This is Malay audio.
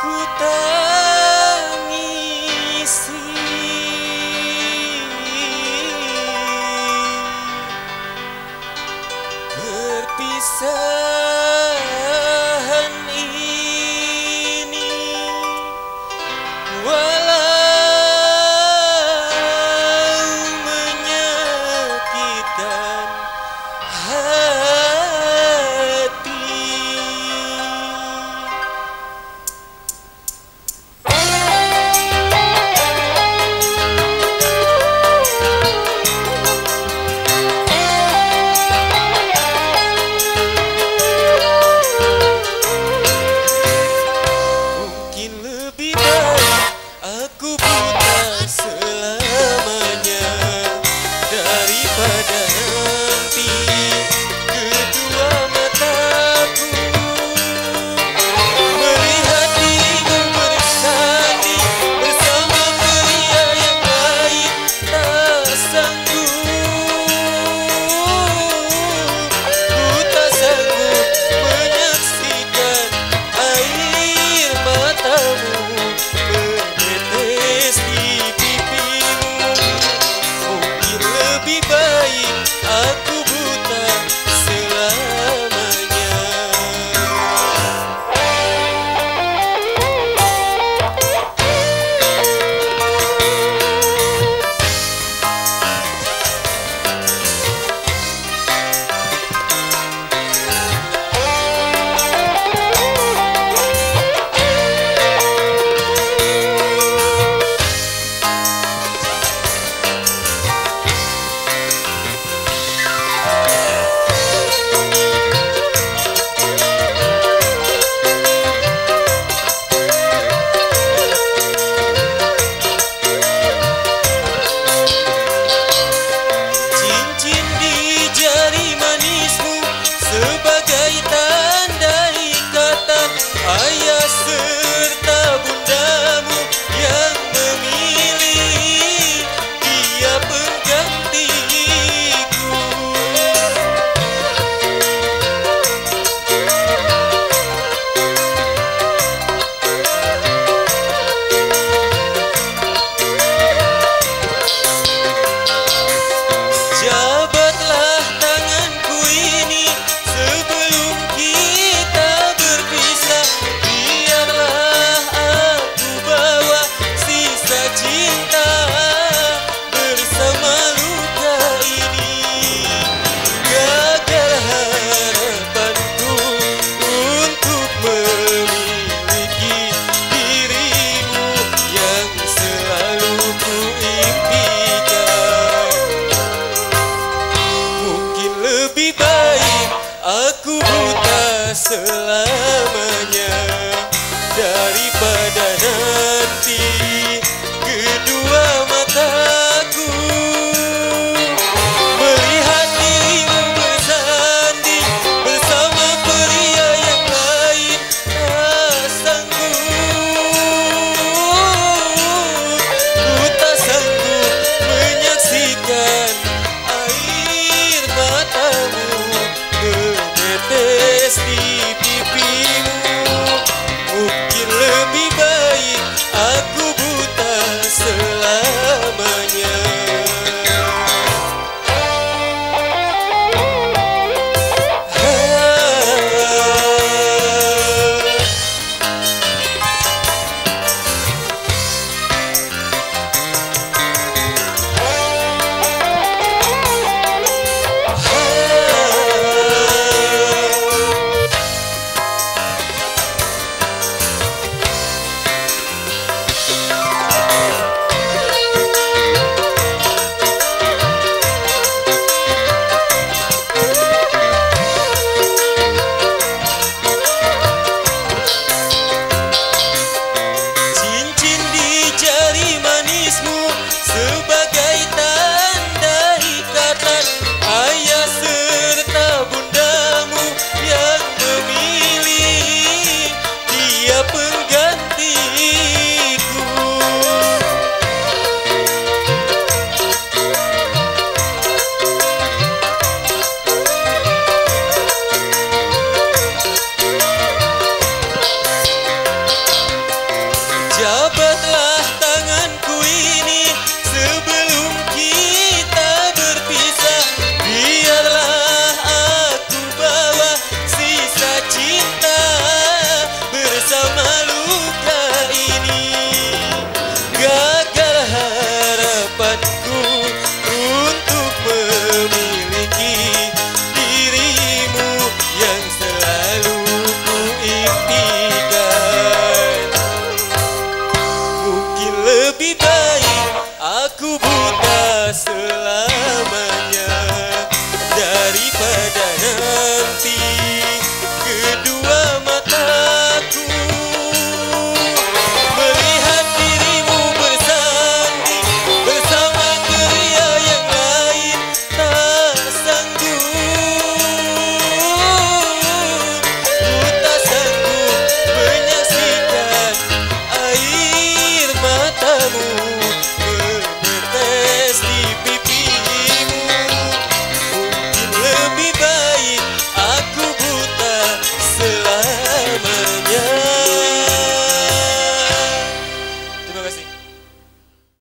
ku tangisi. Perpisahan ini walau menyakitkan hati. Mungkin lebih baik aku buta selamanya daripada nanti kedua mataku melihat dirimu bersanding bersama pria yang lain. Tak sanggup, ku tak sanggup menyaksikan air matamu menetes di pipimu. Mungkin lebih baik aku buta selamanya. Cincin di jari manismu sebagai tanda ikatan ayah serta bundamu yang memilih dia penggantiku. Jabatlah tanganku ini sebelum kita berpisah. Biarlah aku bawa sisa cinta bersama luka ini. Gagal harapanku untuk memiliki dirimu yang selalu ku impikan. Mungkin lebih baik aku buta selamanya daripada nanti kedua mataku melihat dirimu bersanding bersama pria yang lain. Tak sanggup, ku tak sanggup menyaksikan air matamu menetes di pipi. selamanya daripada nanti.